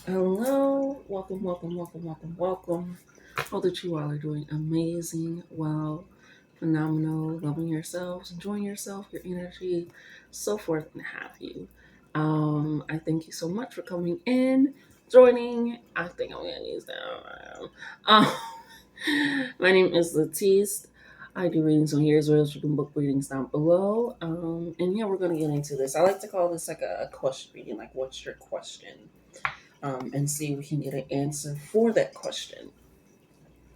Hello, welcome. Hope that you all are doing amazing, well, phenomenal, loving yourselves, enjoying yourself, your energy, so forth and have you. I thank you so much for coming in, joining. I think I'm gonna use that. My name is Latiste. I do readings on here as well as you can book readings down below. And yeah, we're gonna get into this. I like to call this like a question reading, like what's your question? And see if we can get an answer for that question.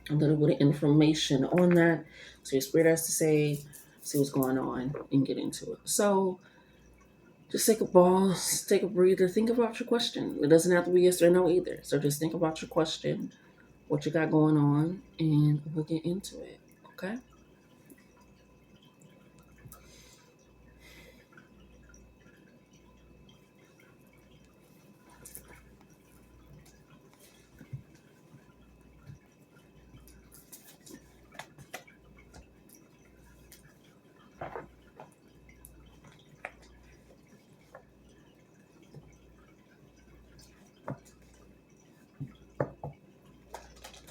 A little bit of information on that. So your spirit has to say, see what's going on, and get into it. So just take a pause, take a breather, think about your question. It doesn't have to be yes or no either. So just think about your question, what you got going on, and we'll get into it. Okay?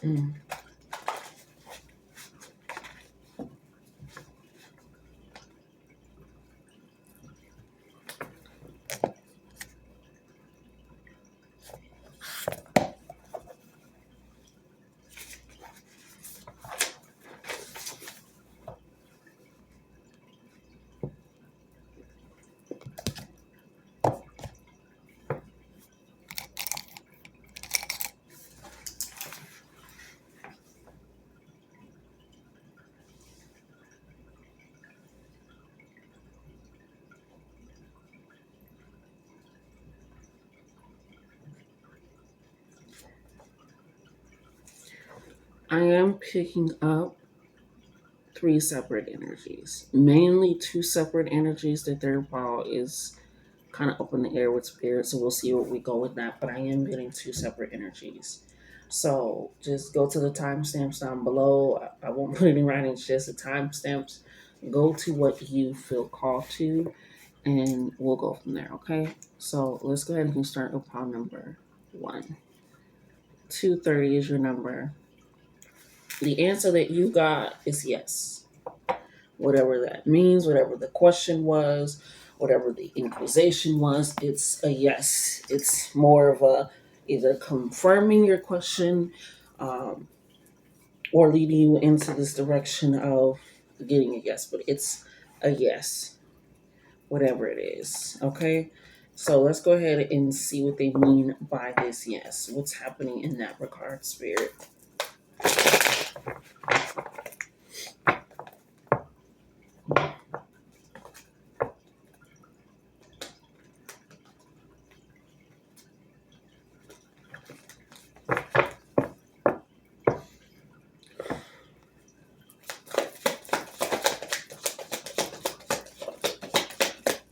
Mm. I am picking up three separate energies, mainly two separate energies. The third ball is kind of up in the air with spirit, so we'll see where we go with that. But I am getting two separate energies. So just go to the timestamps down below. I won't put it in writing, it's just the timestamps. Go to what you feel called to, and we'll go from there, okay? So let's go ahead and start with pile number one. 230 is your number. The answer that you got is yes. Whatever that means, whatever the question was, whatever the inquisition was, it's a yes. It's more of a either confirming your question, um, or leading you into this direction of getting a yes, but it's a yes, whatever it is. Okay. So let's go ahead and see what they mean by this yes. What's happening in that regard, spirit?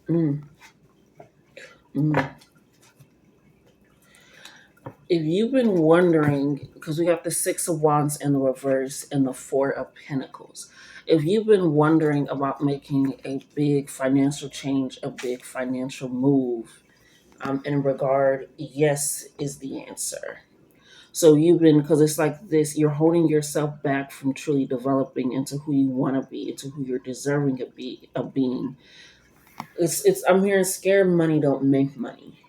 Mm, mm. If you've been wondering, because we got the Six of Wands in the reverse and the Four of Pentacles, if you've been wondering about making a big financial change, a big financial move, in regard, yes is the answer. So you've been, because it's like this, you're holding yourself back from truly developing into who you want to be, into who you're deserving of being. It's I'm hearing scared money don't make money.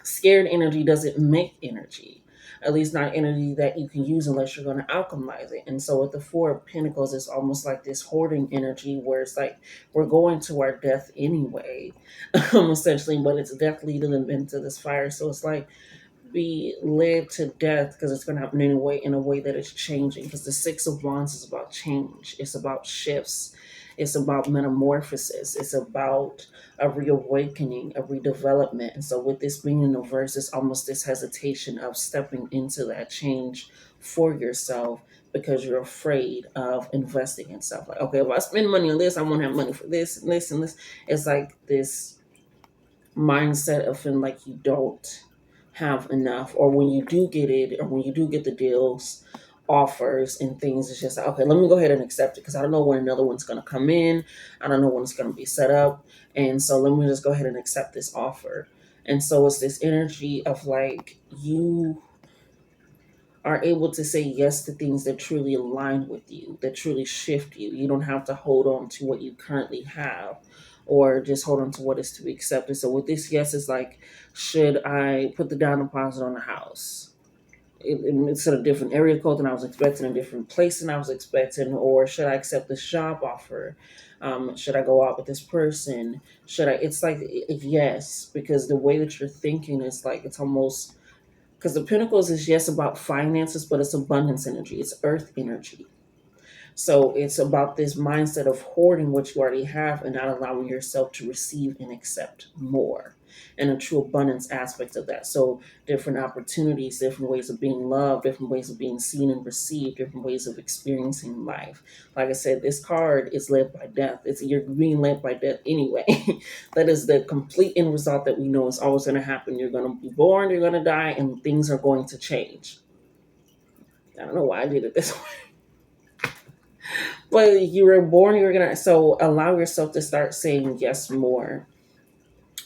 Scared energy doesn't make energy. At least not energy that you can use unless you're going to alchemize it. And so with the Four of Pentacles, it's almost like this hoarding energy where it's like we're going to our death anyway, essentially, but it's death leading them into this fire. So it's like be led to death because it's going to happen anyway in a way that it's changing. Because the Six of Wands is about change, it's about shifts, it's about metamorphosis, it's about a reawakening, a redevelopment. And so, with this being in the verse, it's almost this hesitation of stepping into that change for yourself because you're afraid of investing in stuff. Like, okay, if I spend money on this, I won't have money for this and this and this. It's like this mindset of feeling like you don't have enough, or when you do get it, or when you do get the deals, offers, and things, it's just like, okay, let me go ahead and accept it because I don't know when another one's going to come in. I don't know when it's going to be set up. And so let me just go ahead and accept this offer. And so it's this energy of like you are able to say yes to things that truly align with you, that truly shift you. You don't have to hold on to what you currently have or just hold on to what is to be accepted. So with this yes, it's like, should I put the down deposit on the house? It's in a different area code than I was expecting, a different place than I was expecting, or should I accept this job offer? Should I go out with this person? Should I? It's like yes, because the way that you're thinking is like it's almost because the Pentacles is yes about finances, but it's abundance energy, it's earth energy. So it's about this mindset of hoarding what you already have and not allowing yourself to receive and accept more, and a true abundance aspect of that. So different opportunities, different ways of being loved, different ways of being seen and received, different ways of experiencing life. Like I said, this card is led by death. It's you're being led by death anyway. That is the complete end result that we know is always going to happen. You're going to be born, you're going to die, and things are going to change. I don't know why I did it this way. But you were born, you're gonna so allow yourself to start saying yes more,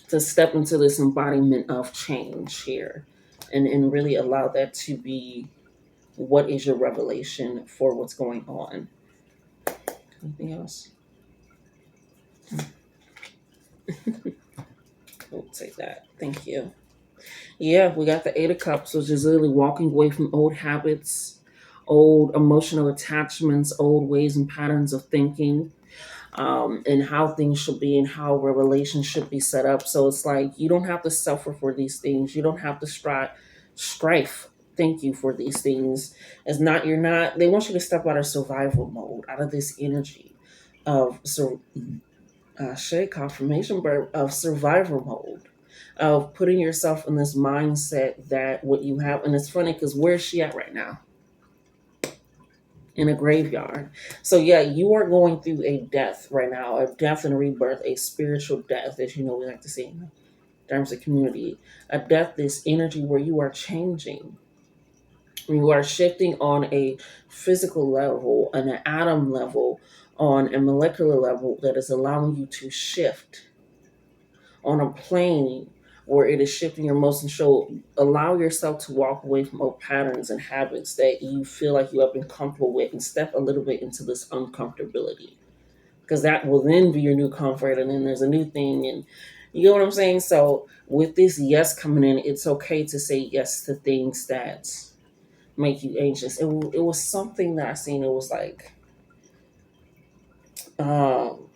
to step into this embodiment of change here, and really allow that to be what is your revelation for what's going on. Anything else? We'll take that. Thank you. Yeah, we got the Eight of Cups, which is literally walking away from old habits, old emotional attachments, old ways and patterns of thinking, and how things should be and how a relationship should be set up. So it's like you don't have to suffer for these things. You don't have to strife. Thank you for these things. It's not you're not. They want you to step out of survival mode, out of this energy of shade confirmation bird of survivor mode, of putting yourself in this mindset that what you have. And it's funny because where's she at right now? In a graveyard. So yeah, you are going through a death right now, a death and a rebirth, a spiritual death, as you know we like to say in terms of community. A death, this energy where you are changing. You are shifting on a physical level, on an atom level, on a molecular level that is allowing you to shift on a plane where it is shifting your emotions. So allow yourself to walk away from old patterns and habits that you feel like you have been comfortable with and step a little bit into this uncomfortability, because that will then be your new comfort, and then there's a new thing, and you know what I'm saying. So with this yes coming in, it's okay to say yes to things that make you anxious. It was something that I seen. It was like um,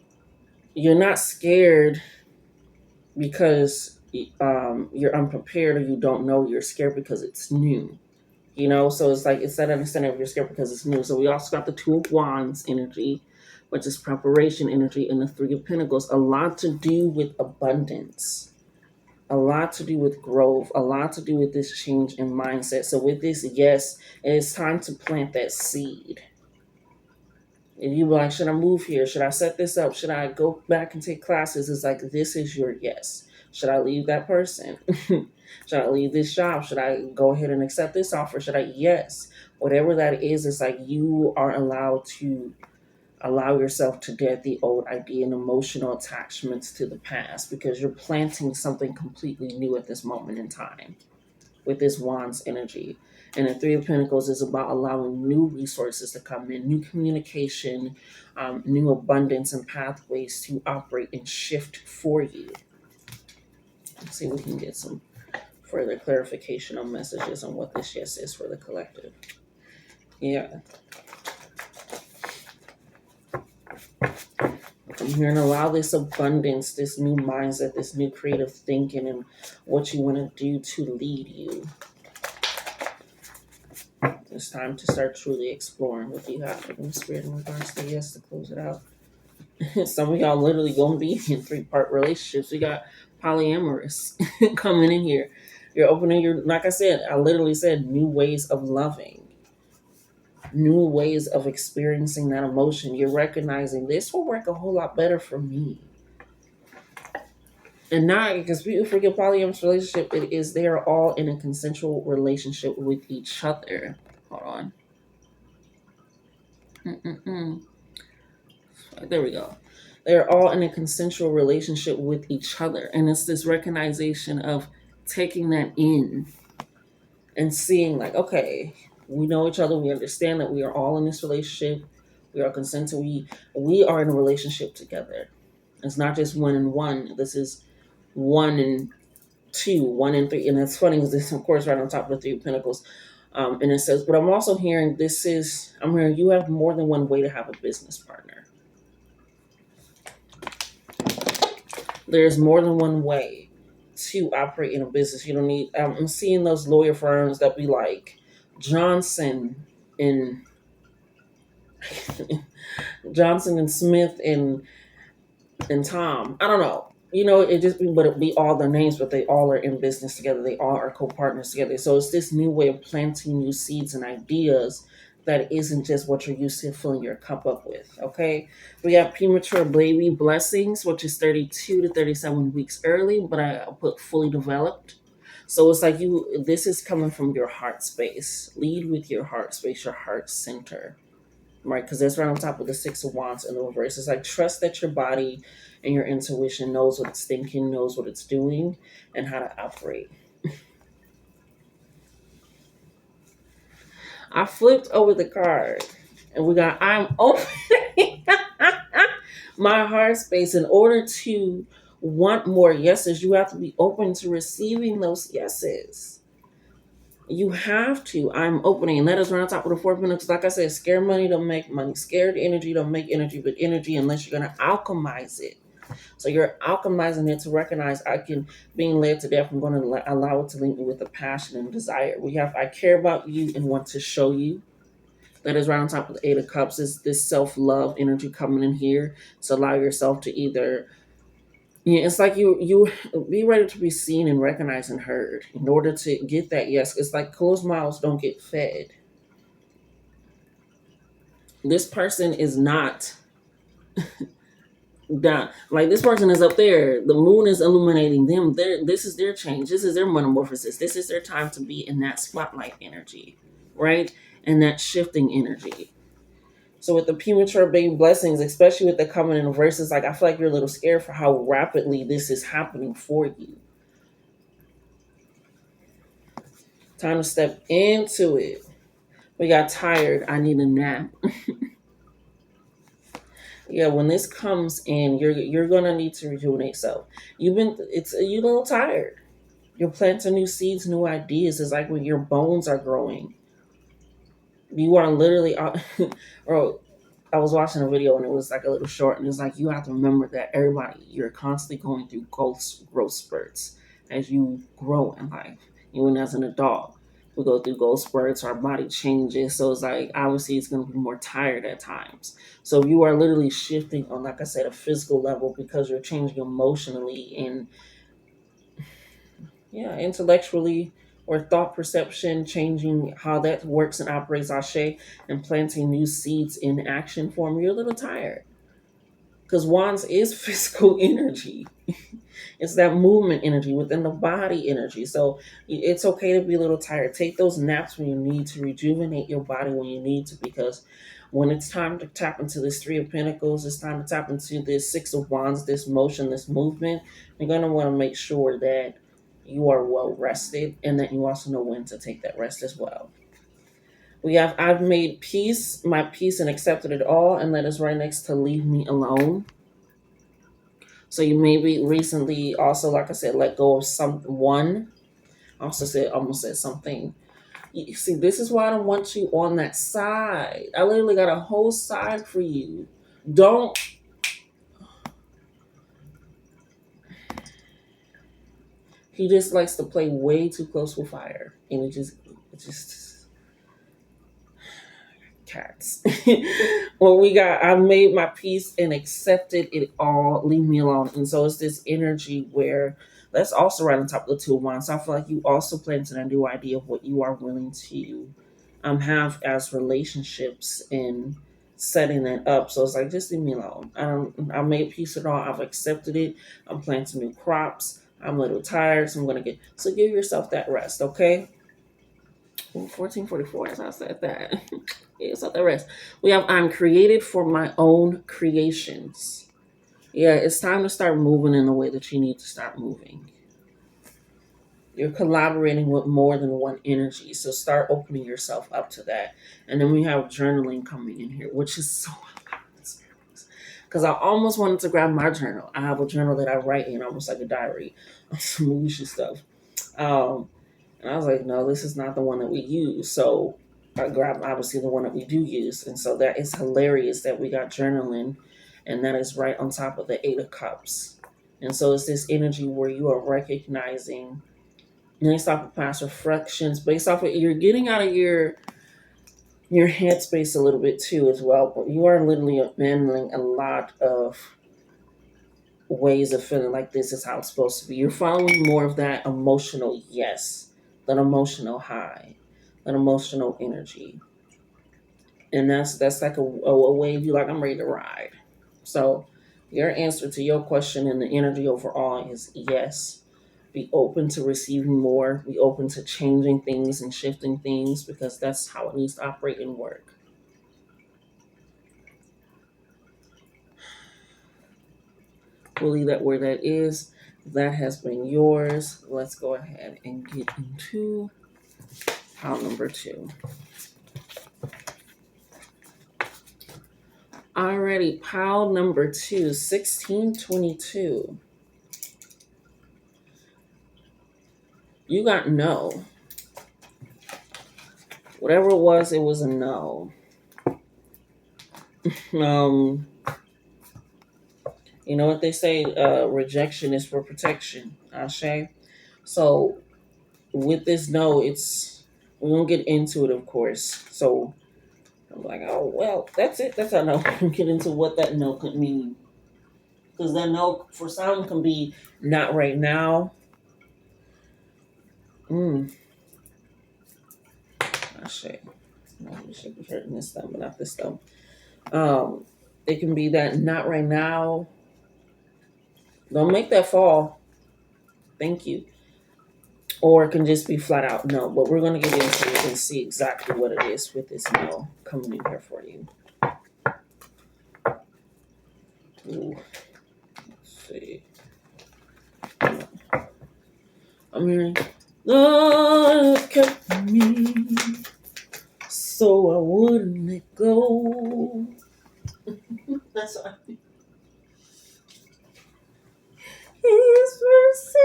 you're not scared because you're unprepared or you don't know. You're scared because it's new. You know, so it's like it's that understanding of you're scared because it's new. So we also got the Two of Wands energy, which is preparation energy, and the Three of Pentacles. A lot to do with abundance, a lot to do with growth, a lot to do with this change in mindset. So with this, yes, it's time to plant that seed. If you like, should I move here? Should I set this up? Should I go back and take classes? It's like, this is your yes. Should I leave that person? Should I leave this job? Should I go ahead and accept this offer? Should I? Yes. Whatever that is, it's like you are allowed to allow yourself to get the old idea and emotional attachments to the past, because you're planting something completely new at this moment in time with this Wands energy. And the Three of Pentacles is about allowing new resources to come in, new communication, new abundance and pathways to operate and shift for you. Let's see if we can get some further clarification on messages on what this yes is for the collective. Yeah. I'm here and allow this abundance, this new mindset, this new creative thinking, and what you want to do to lead you. It's time to start truly exploring what you have in the spirit in regards to yes to close it out. Some of y'all literally gonna be in 3-part relationships. We got polyamorous coming in here. You're opening your, like I said, I literally said new ways of loving, new ways of experiencing that emotion. You're recognizing this will work a whole lot better for me. And not because people forget polyamorous relationship, it is they are all in a consensual relationship with each other. Hold on. There we go. They're all in a consensual relationship with each other. And it's this recognition of taking that in and seeing like, okay, we know each other. We understand that we are all in this relationship. We are consenting. We are in a relationship together. It's not just one and one. This is one and two, one and three. And it's funny because this, of course, right on top of the three of pentacles. And it says, but I'm also hearing I'm hearing you have more than one way to have a business partner. There's more than one way to operate in a business. You don't need, I'm seeing those lawyer firms that be like Johnson and Johnson and Smith and Tom. I don't know. It just be, but it be all their names, but they all are in business together. They all are co-partners together. So it's this new way of planting new seeds and ideas that isn't just what you're used to filling your cup up with. Okay. We have premature baby blessings, which is 32 to 37 weeks early, but I put fully developed. So it's like this is coming from your heart space. Lead with your heart space, your heart center, right? Because that's right on top of the Six of Wands in the reverse. It's like trust that your body and your intuition knows what it's thinking, knows what it's doing, and how to operate. I flipped over the card, and we got I'm opening my heart space. In order to want more yeses, you have to be open to receiving those yeses. You have to. I'm opening, and that is right on top of the Four of Pentacles. Like I said, scared money don't make money. Scared energy don't make energy, but energy unless you're gonna alchemize it. So you're alchemizing it to recognize being led to death. I'm going to allow it to link me with a passion and desire. I care about you and want to show you. That is right on top of the Eight of Cups. Is this self-love energy coming in here to allow yourself to either, it's like you be ready to be seen and recognized and heard in order to get that yes. It's like closed mouths don't get fed. This person is not down. Like this person is up there. The moon is illuminating them. This is their change. This is their metamorphosis. This is their time to be in that spotlight energy, right? And that shifting energy. So with the premature baby blessings, especially with the coming in verses, like I feel like you're a little scared for how rapidly this is happening for you. Time to step into it. We got tired. I need a nap. Yeah, when this comes in, you're gonna need to rejuvenate yourself. You're a little tired. You're planting new seeds, new ideas. It's like when your bones are growing. You are literally, or I was watching a video and it was like a little short, and it's like you have to remember that you're constantly going through growth spurts as you grow in life. Even as an adult, we go through growth spurts, our body changes. So it's like, obviously, it's going to be more tired at times. So you are literally shifting on, like I said, a physical level because you're changing emotionally and intellectually or thought perception, changing how that works and operates, Ashe, and planting new seeds in action form. You're a little tired because wands is physical energy. It's that movement energy within the body energy. So it's okay to be a little tired. Take those naps when you need to rejuvenate your body when you need to, because when it's time to tap into this Three of Pentacles, it's time to tap into this Six of Wands, this motion, this movement. You're going to want to make sure that you are well rested and that you also know when to take that rest as well. We have I've made my peace and accepted it all, and that is right next to leave me alone. So you maybe recently also, like I said, let go of someone. Almost said something. You see, this is why I don't want you on that side. I literally got a whole side for you. Don't. He just likes to play way too close with fire, and it just cats. Well, I made my peace and accepted it all. Leave me alone. And so it's this energy where that's also right on top of the Two of Wands. So I feel like you also planted a new idea of what you are willing to have as relationships and setting that up. So it's like, just leave me alone. I made peace with it all. I've accepted it. I'm planting new crops. I'm a little tired, so I'm gonna so give yourself that rest, okay? 1444, as I said that. Yeah, so the rest. We have I'm created for my own creations. Yeah, it's time to start moving in the way that you need to start moving. You're collaborating with more than one energy. So start opening yourself up to that. And then we have journaling coming in here, which is so because I almost wanted to grab my journal. I have a journal that I write in, almost like a diary, of some Moesha stuff. Um, and I was like, no, this is not the one that we use. So I grabbed obviously the one that we do use. And so that is hilarious that we got journaling, and that is right on top of the Eight of Cups. And so it's this energy where you are recognizing based off of past reflections, based off of you're getting out of your headspace a little bit too as well. But you are literally abandoning a lot of ways of feeling like this is how it's supposed to be. You're following more of that emotional yes, that emotional high, that emotional energy. And that's like a wave you like, I'm ready to ride. So your answer to your question and the energy overall is yes. Be open to receiving more, be open to changing things and shifting things because that's how it needs to operate and work. We'll leave that where that is. That has been yours. Let's go ahead and get into pile number two. Alrighty, pile number two, 1622. You got no. Whatever it was a no. Um, you know what they say, rejection is for protection. Ashe. So with this no, it's we won't get into it, of course. So I'm like, oh well, that's it. That's how no. Get into what that no could mean, because that no for some can be not right now. Mm, Ashe. No, we should be hurting this thumb, but not this thumb. Um, it can be that not right now. Don't make that fall. Thank you. Or it can just be flat out no. But we're gonna get into it and see exactly what it is with this no coming in here for you. Ooh, let's see. I'm hearing Lord kept me so I wouldn't let go. That's what I mean. His mercy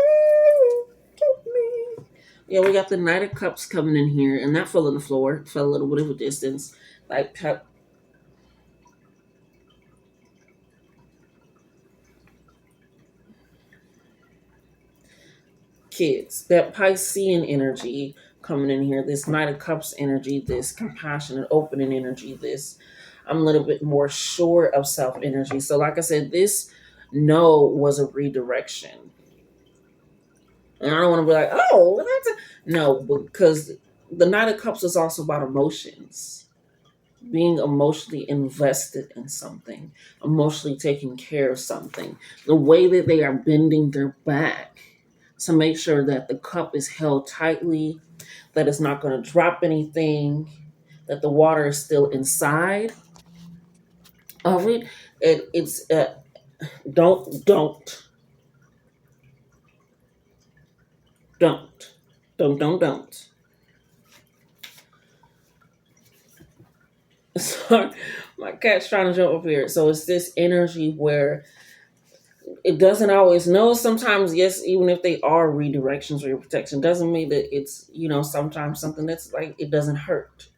kept me. Yeah, we got the Knight of Cups coming in here, and that fell on the floor. It fell a little bit of a distance. Like kids, that Piscean energy coming in here, this Knight of Cups energy, this compassionate, opening energy, this I'm a little bit more sure of self energy. So, like I said, this no was a redirection. And I don't want to be like, oh, well, that's a no, because the Knight of Cups is also about emotions, being emotionally invested in something, emotionally taking care of something. The way that they are bending their back to make sure that the cup is held tightly, that it's not going to drop anything, that the water is still inside of it. It's don't, don't, don't. Sorry, my cat's trying to jump up here. So it's this energy where it doesn't always know. Sometimes, yes, even if they are redirections or your protection, doesn't mean that it's sometimes something that's like it doesn't hurt.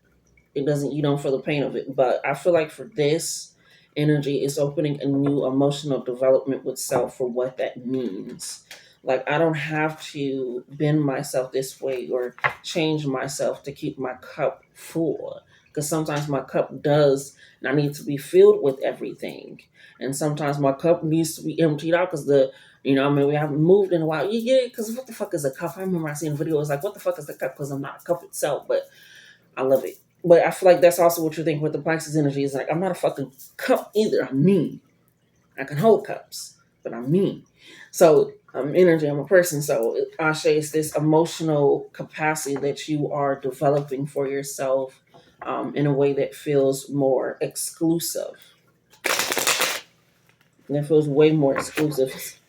It doesn't you don't feel the pain of it. But I feel like for this energy, it's opening a new emotional development with self for what that means. Like I don't have to bend myself this way or change myself to keep my cup full. Because sometimes my cup does not need to be filled with everything. And sometimes my cup needs to be emptied out because I mean, we haven't moved in a while. You get it? Because what the fuck is a cup? I remember I seen a video. It was like, what the fuck is the cup? Because I'm not a cup itself, but I love it. But I feel like that's also what you're thinking with the Pisces energy is like, I'm not a fucking cup either. I'm me. I can hold cups, but I'm me. So I'm energy. I'm a person. So Ashe is this emotional capacity that you are developing for yourself in a way that feels more exclusive. And it feels way more exclusive.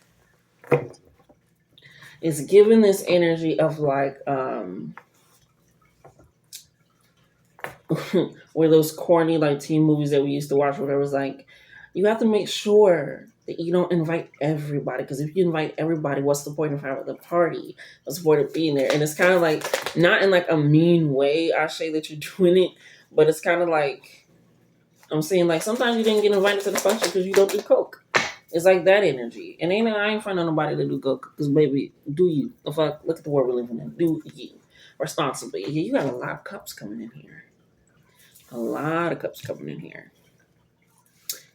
It's giving this energy of like where those corny like teen movies that we used to watch, where it was like, you have to make sure that you don't invite everybody, because if you invite everybody, what's the point of having the party? What's the point of being there? And it's kind of like, not in like a mean way, I say that you're doing it, but it's kind of like, I'm saying like sometimes you didn't get invited to the function because you don't do coke. It's like that energy. And I ain't finding nobody to do coke, because baby, do you? The fuck, look at the world we're living in. Do you responsibly? Yeah, you got a lot of cups coming in here. A lot of cups coming in here.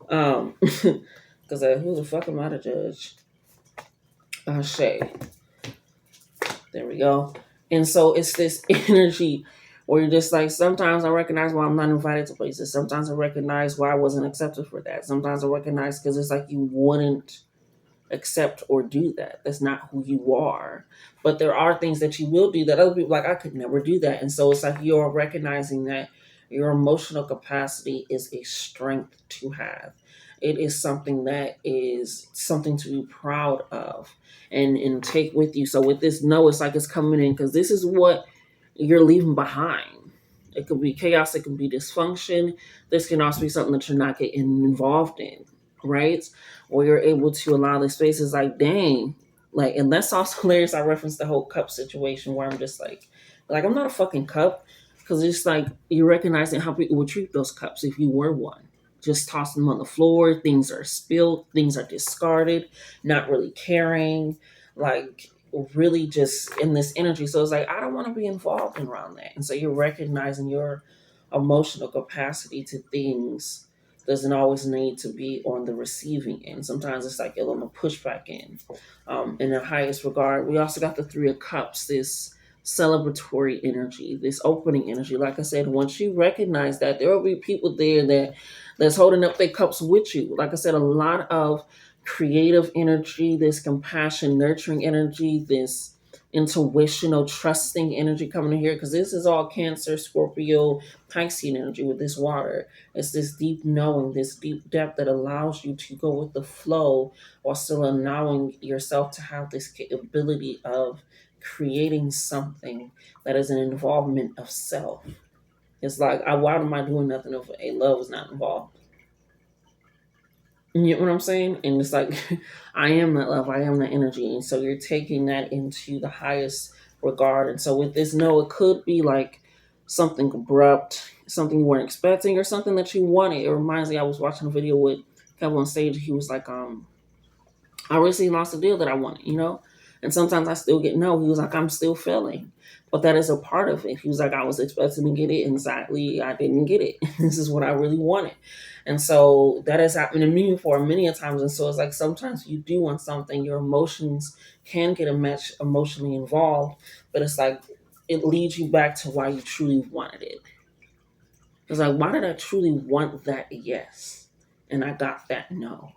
Because who the fuck am I to judge? Shay. There we go. And so it's this energy where you're just like, sometimes I recognize why I'm not invited to places. Sometimes I recognize why I wasn't accepted for that. Sometimes I recognize because it's like you wouldn't accept or do that. That's not who you are. But there are things that you will do that other people like, I could never do that. And so it's like you're recognizing that your emotional capacity is a strength to have. It is something that is something to be proud of and take with you. So with this, no, it's like it's coming in because this is what you're leaving behind. It could be chaos, it can be dysfunction. This can also be something that you're not getting involved in, right? Or you're able to allow the spaces like, dang, like, and that's also hilarious. I referenced the whole cup situation where I'm just like I'm not a fucking cup, because it's like you're recognizing how people would treat those cups if you were one. Just tossing them on the floor, things are spilled, things are discarded, not really caring, like really just in this energy. So it's like, I don't want to be involved around that. And so you're recognizing your emotional capacity to things doesn't always need to be on the receiving end. Sometimes it's like you're on the pushback end. In the highest regard, we also got the Three of Cups, this celebratory energy, this opening energy. Like I said, once you recognize that, there will be people there that's holding up their cups with you. Like I said, a lot of creative energy, this compassion, nurturing energy, this intuitional, trusting energy coming in here, because this is all Cancer, Scorpio, Piscean energy with this water. It's this deep knowing, this deep depth that allows you to go with the flow while still allowing yourself to have this capability of creating something that is an involvement of self. It's like, why am I doing nothing if a love is not involved? You get what I'm saying? And it's like, I am that love, I am that energy. And so you're taking that into the highest regard. And so with this, no, it could be like something abrupt, something you weren't expecting, or something that you wanted. It reminds me, I was watching a video with Kevin on stage. He was like, I recently lost a deal that I wanted, you know? And sometimes I still get no. He was like, I'm still failing. But that is a part of it. He was like, I was expecting to get it. And sadly, I didn't get it. This is what I really wanted. And so that has happened to me before many a times. And so it's like sometimes you do want something, your emotions can get a match emotionally involved, but it's like it leads you back to why you truly wanted it. It's like, why did I truly want that yes? And I got that no.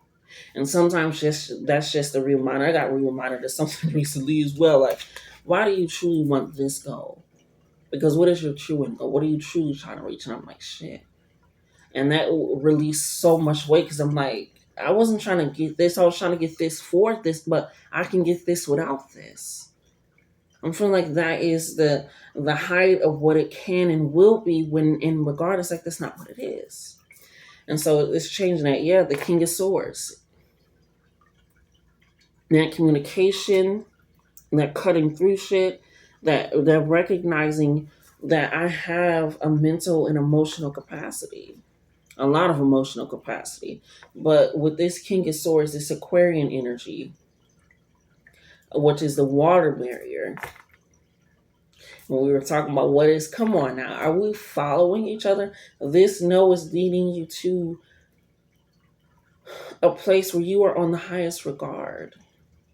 And sometimes just that's just a reminder. I got reminded of something recently as well. Like, why do you truly want this goal? Because what is your true end goal? What are you truly trying to reach? And I'm like, shit. And that released so much weight because I'm like, I wasn't trying to get this. I was trying to get this for this, but I can get this without this. I'm feeling like that is the height of what it can and will be when in regard it's like that's not what it is. And so it's changing that. Yeah, the King of Swords. That communication, that cutting through shit, that they're recognizing that I have a mental and emotional capacity, a lot of emotional capacity. But with this King of Swords, this Aquarian energy, which is the water barrier, when we were talking about what is, come on now, are we following each other? This no is leading you to a place where you are on the highest regard,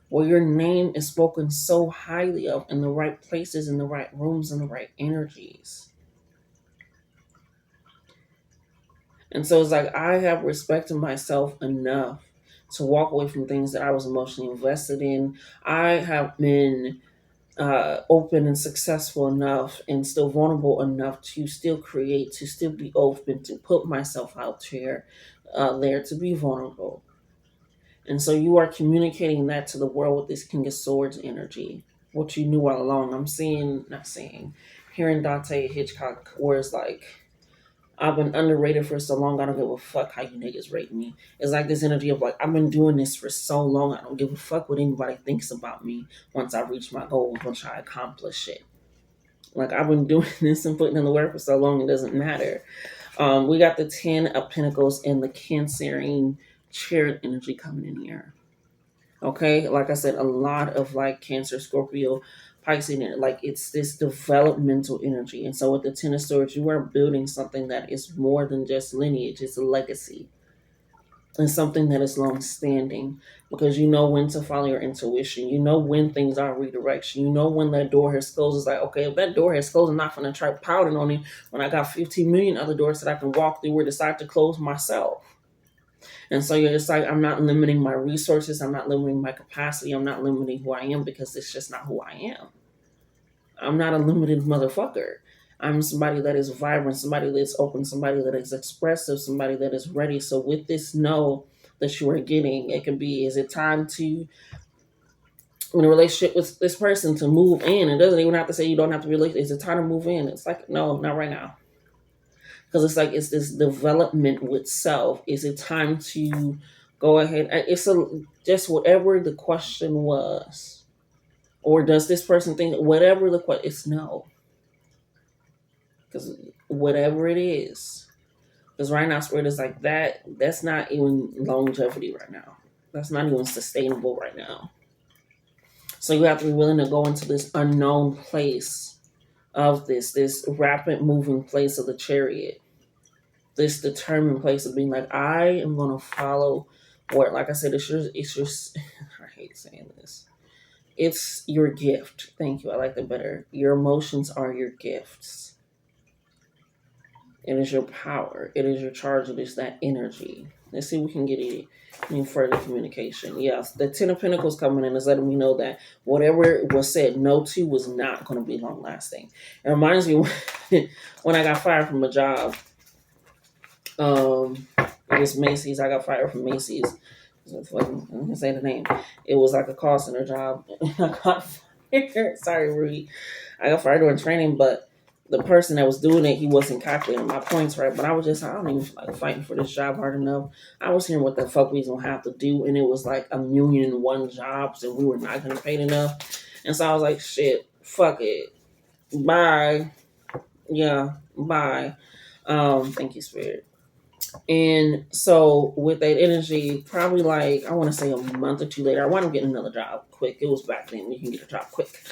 where your name is spoken so highly of in the right places, in the right rooms, in the right energies. And so it's like I have respected myself enough to walk away from things that I was emotionally invested in. I have been open and successful enough and still vulnerable enough to still create, to still be open, to put myself out there to be vulnerable. And so you are communicating that to the world with this King of Swords energy, what you knew all along. I'm seeing, not seeing, hearing Dante Hitchcock, where it's like, I've been underrated for so long, I don't give a fuck how you niggas rate me. It's like this energy of like, I've been doing this for so long, I don't give a fuck what anybody thinks about me once I reach my goals, once I accomplish it. Like, I've been doing this and putting in the work for so long, it doesn't matter. We got the 10 of Pentacles and the Cancerian Chariot energy coming in here. Okay, like I said, a lot of like Cancer, Scorpio, Pisces, like it's this developmental energy. And so with the Ten of Swords, you are building something that is more than just lineage, it's a legacy. And something that is long standing, because you know when to follow your intuition. You know when things are redirection. You know when that door has closed. It's like, okay, if that door has closed, I'm not going to try pouting on it when I got 15 million other doors that I can walk through or decide to close myself. And so you're just like, I'm not limiting my resources. I'm not limiting my capacity. I'm not limiting who I am, because it's just not who I am. I'm not a limited motherfucker. I'm somebody that is vibrant, somebody that's open, somebody that is expressive, somebody that is ready. So with this know that you are getting, it can be, is it time to, in a relationship with this person, to move in? It doesn't even have to say you don't have to relate. Is it time to move in? It's like, no, not right now. Because it's like, it's this development with self. Is it time to go ahead? It's just whatever the question was. Or does this person think, whatever the question, it's no. Because whatever it is, because right now Spirit is like, that's not even longevity right now. That's not even sustainable right now. So you have to be willing to go into this unknown place of this rapid moving place of the Chariot, this determined place of being like, I am going to follow what, like I said, it's your I hate saying this, it's your gift. Thank you, I like that better. Your emotions are your gifts. It is your power. It is your charge. It is that energy. Let's see if we can get it in further communication. Yes, the Ten of Pentacles coming in is letting me know that whatever was said no to was not going to be long lasting. It reminds me when I got fired from a job. It was Macy's. I got fired from Macy's. I'm gonna say the name. It was like a call center job. I got fired. Sorry, Rudy. I got fired during training, but the person that was doing it, he wasn't calculating my points right. But I was just, I don't even feel like fighting for this job hard enough. I was hearing what the fuck we was gonna have to do, and it was like 1,000,001 jobs, and we were not gonna pay enough. And so I was like, shit, fuck it, bye. Yeah, bye. Thank you, Spirit. And so with that energy, probably like, I want to say a month or two later, I wound up getting another job quick. It was back then, you can get a job quick.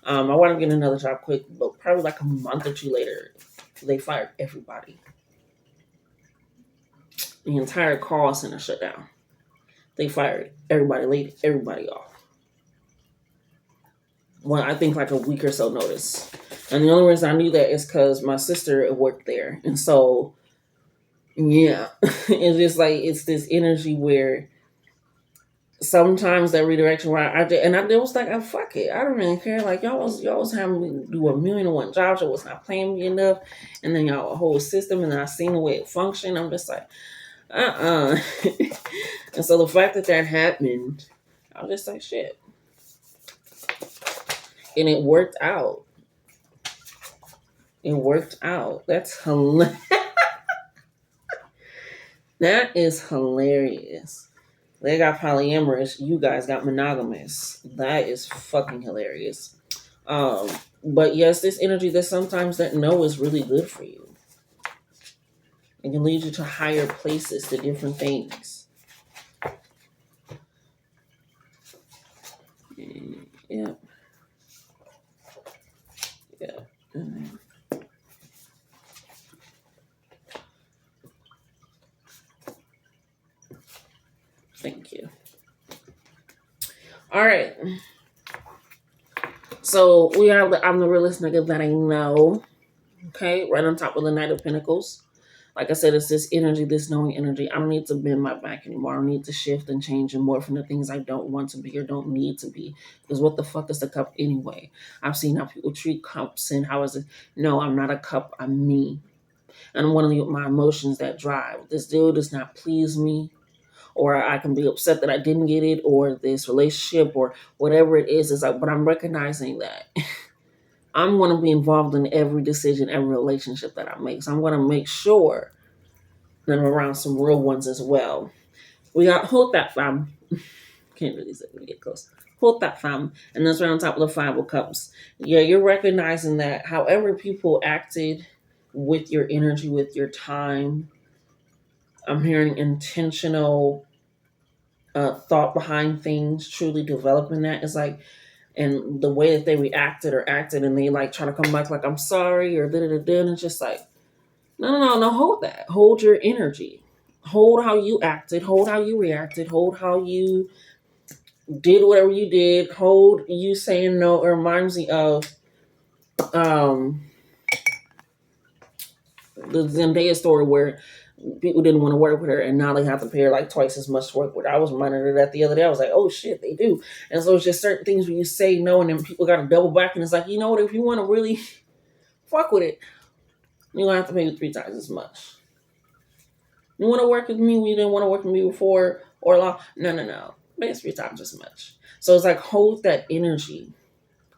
I wound up getting another job quick, but probably like a month or two later, they fired everybody. The entire call center shut down. They fired everybody, laid everybody off. Well, I think like a week or so notice. And the only reason I knew that is because my sister worked there. And so, yeah, it's just like, it's this energy where sometimes that redirection where I was like, oh, fuck it, I don't really care. Like y'all was having me do 1,000,001 jobs. Y'all was not paying me enough, and then y'all whole system, and then I seen the way it functioned. I'm just like, And so the fact that happened, I was just like, shit, and it worked out. It worked out. That's hilarious. That is hilarious. They got polyamorous. You guys got monogamous. That is fucking hilarious. But yes, this energy that sometimes that no is really good for you. It can lead you to higher places, to different things. Yeah. Yeah. Thank you. All right. So we have I'm the realest nigga that I know. Okay, right on top of the Knight of Pentacles. Like I said, it's this energy, this knowing energy. I don't need to bend my back anymore. I don't need to shift and change and morph into things I don't want to be or don't need to be. Because what the fuck is the cup anyway? I've seen how people treat cups and how is it? No, I'm not a cup. I'm me. And I'm one of my emotions that drive. This dude does not please me. or I can be upset that I didn't get it, or this relationship, or whatever it is. It's like, but I'm recognizing that I'm going to be involved in every decision, every relationship that I make. So I'm going to make sure that I'm around some real ones as well. We got hold that fam. Can't really say we get close. Hold that fam. And that's right on top of the Five of Cups. Yeah, you're recognizing that however people acted with your energy, with your time, I'm hearing intentional thought behind things, truly developing that. It's like, and the way that they reacted or acted, and they like try to come back like, I'm sorry, or da da da da. And it's just like, no, hold that. Hold your energy. Hold how you acted, hold how you reacted, hold how you did whatever you did, hold you saying no. It reminds me of um the Zendaya story where people didn't want to work with her and now they have to pay her like twice as much to work with her. I was reminded of that the other day. I was like, oh shit, they do. And so it's just certain things where you say no and then people got to double back, and it's like, you know what, if you want to really fuck with it, you're gonna have to pay me three times as much. You want to work with me when you didn't want to work with me before, or long? No. Pay us three times as much. So it's like, hold that energy.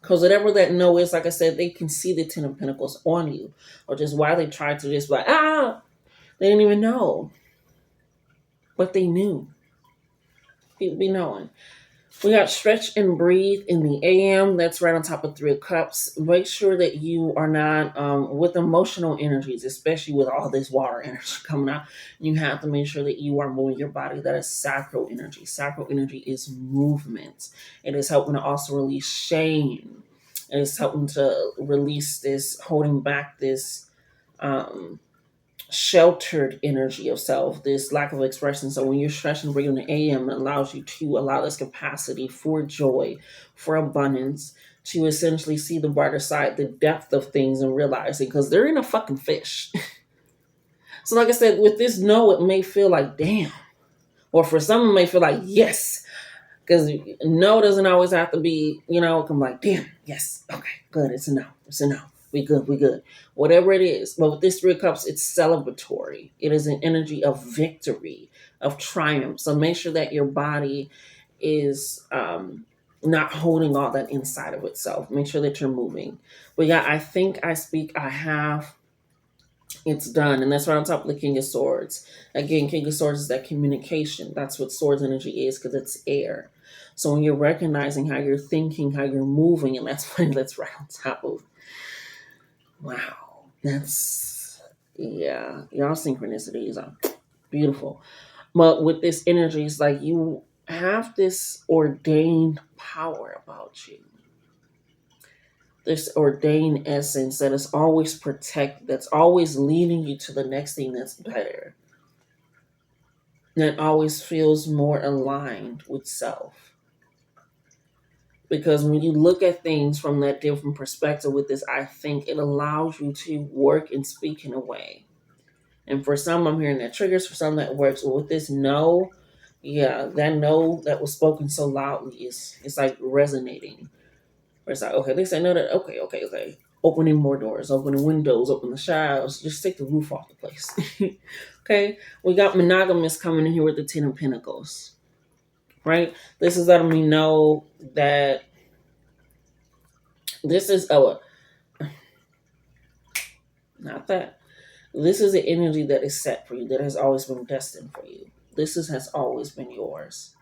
Because whatever that no is, like I said, they can see the Ten of Pentacles on you. Or just why they tried to just like, they didn't even know. But they knew. People be knowing. We got stretch and breathe in the AM. That's right on top of Three of Cups. Make sure that you are not with emotional energies, especially with all this water energy coming out. You have to make sure that you are moving your body. That is sacral energy. Sacral energy is movement. It is helping to also release shame. It is helping to release this, holding back this um, sheltered energy of self, this lack of expression. So when you're stretching and breathing the AM, it allows you to allow this capacity for joy, for abundance, to essentially see the brighter side, the depth of things, and realize it, because they're in a fucking fish. So like I said, with this no, it may feel like damn. Or for some it may feel like yes. Because no doesn't always have to be, I'm like, damn, yes, okay, good, it's a no, it's a no. We good. Whatever it is. But with this Three of Cups, it's celebratory. It is an energy of victory, of triumph. So make sure that your body is not holding all that inside of itself. Make sure that you're moving. But yeah, I think I speak, I have, it's done. And that's right on top of the King of Swords. Again, King of Swords is that communication. That's what Swords energy is, because it's air. So when you're recognizing how you're thinking, how you're moving, and that's funny, that's right on top of, wow, that's, yeah, y'all synchronicities are beautiful. But with this energy, it's like you have this ordained power about you. This ordained essence that is always protect, that's always leading you to the next thing that's better. That always feels more aligned with self. Because when you look at things from that different perspective with this, I think it allows you to work and speak in a way. And for some, I'm hearing that triggers, for some that works. But with this no, yeah, that no that was spoken so loudly is, it's like resonating. Where it's like, okay, they say no, that okay. Opening more doors, opening windows, open the showers, just take the roof off the place. Okay, we got monogamous coming in here with the Ten of Pentacles, right? This is letting me know that this is not that. This is an energy that is set for you, that has always been destined for you. Has always been yours.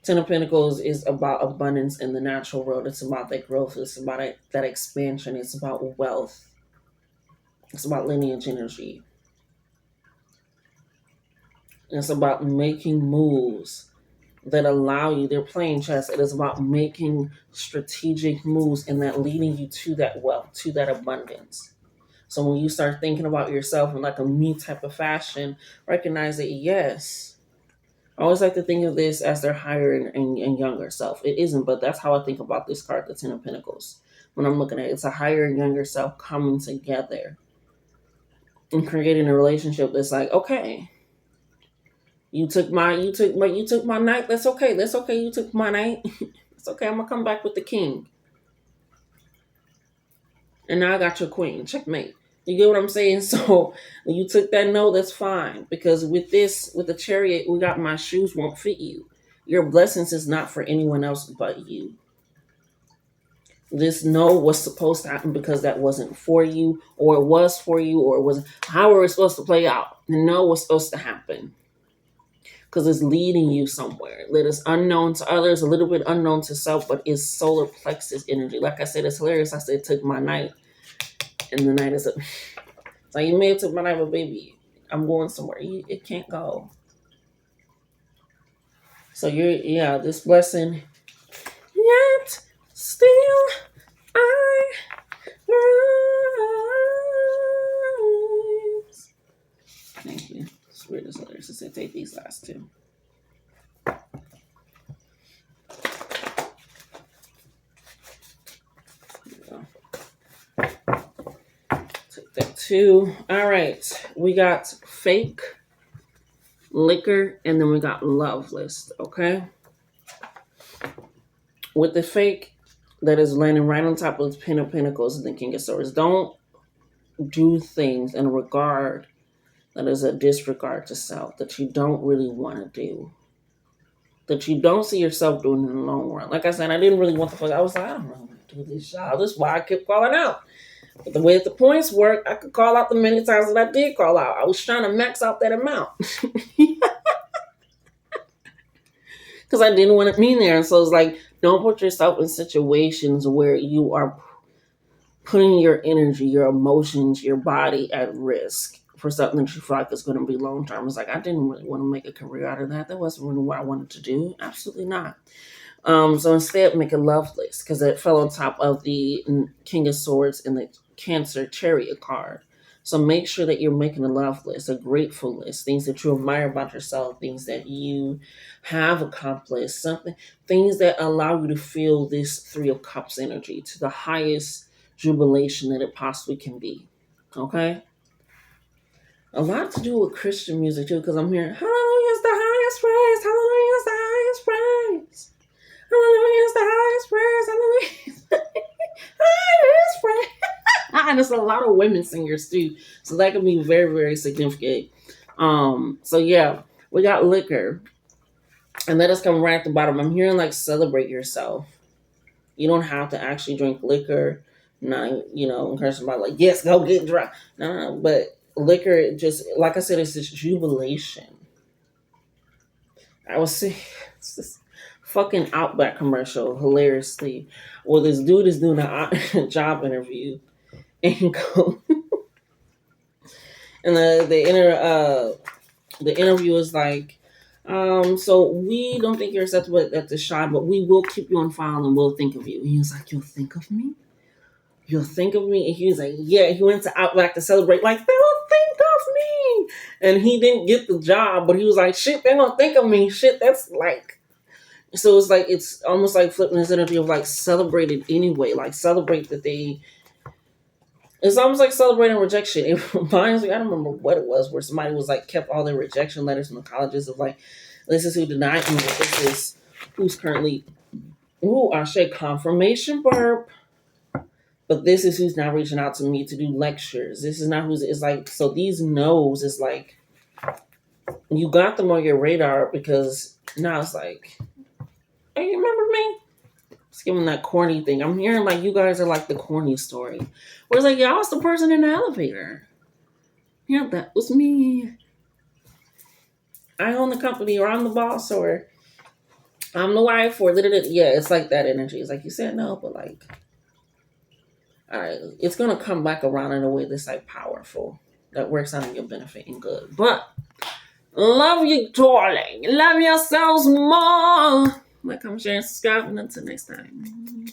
Ten of Pentacles is about abundance in the natural world. It's about that growth. It's about that expansion. It's about wealth. It's about lineage energy. It's about making moves that allow you. They're playing chess. It is about making strategic moves and that leading you to that wealth, to that abundance. So when you start thinking about yourself in like a me type of fashion, recognize that yes, I always like to think of this as their higher and younger self. It isn't, but that's how I think about this card, the Ten of Pentacles. When I'm looking at it, it's a higher and younger self coming together and creating a relationship that's like, okay, you took my night. That's okay. That's okay. You took my night. It's okay. I'm gonna come back with the king, and now I got your queen. Checkmate. You get what I'm saying? So when you took that no, that's fine. Because with the chariot, we got my shoes won't fit you. Your blessings is not for anyone else but you. This no was supposed to happen because that wasn't for you, or it was for you, or it wasn't. How were it supposed to play out? The no was supposed to happen because it's leading you somewhere. It is unknown to others, a little bit unknown to self, but it's solar plexus energy. Like I said, it's hilarious. I said it took my night, and the night is up. So you may have took my night, but baby, I'm going somewhere. It can't go. So this blessing. Yet still I rise. Thank you. It's weird as hilarious to say take these last two. Take that two. All right. We got fake, liquor, and then we got love list. Okay. With the fake that is landing right on top of the Pen of Pentacles and the King of Swords, don't do things in a regard that is a disregard to self that you don't really want to do. That you don't see yourself doing in the long run. Like I said, I didn't really want the fuck. I was like, I don't really want to do this job. This is why I kept calling out. But the way that the points work, I could call out the many times that I did call out. I was trying to max out that amount. Because I didn't want to be there. And so it's like, don't put yourself in situations where you are putting your energy, your emotions, your body at risk for something that you feel like is going to be long term. It's like, I didn't really want to make a career out of that. That wasn't really what I wanted to do. Absolutely not. So instead, make a love list because it fell on top of the King of Swords and the Cancer Chariot card. So make sure that you're making a love list, a grateful list, things that you admire about yourself, things that you have accomplished, things that allow you to feel this Three of Cups energy to the highest jubilation that it possibly can be. Okay? A lot to do with Christian music too, because I'm hearing hallelujah is the highest praise, hallelujah is the highest praise. Hallelujah is the highest praise. Hallelujah is the highest praise. And there's a lot of women singers too. So that can be very, very significant. So yeah, we got liquor. And let us come right at the bottom. I'm hearing like celebrate yourself. You don't have to actually drink liquor. Not, encourage somebody like, yes, go get drunk. No. But liquor, just like I said, it's this jubilation. I was saying, it's this fucking Outback commercial, hilariously. Well, this dude is doing a job interview, and go, and the interview is like, so we don't think you're acceptable at the shop, but we will keep you on file and we'll think of you. And he was like, you'll think of me? You'll think of me? And he was like, yeah. He went to Outback to celebrate, like, they'll think of me. And he didn't get the job, but he was like, shit, they don't think of me. Shit, that's like. So it's like, it's almost like flipping this energy of like celebrate it anyway. Like celebrate that it's almost like celebrating rejection. It reminds me, I don't remember what it was, where somebody was like, kept all their rejection letters from the colleges of like, this is who denied me, but this is who's currently, I say confirmation burp. But this is who's now reaching out to me to do lectures. This is not it's like, so these no's is like, you got them on your radar because now it's like, hey, you remember me? Just giving that corny thing. I'm hearing like you guys are like the corny story. Where it's like, yeah, I was the person in the elevator. Yeah, that was me. I own the company, or I'm the boss, or I'm the wife, or yeah, it's like that energy. It's like you said no, but like, all right, it's gonna come back around in a way that's like powerful, that works out in your benefit and good. But love you, darling. Love yourselves more. Like, comment, share, and subscribe, and until next time.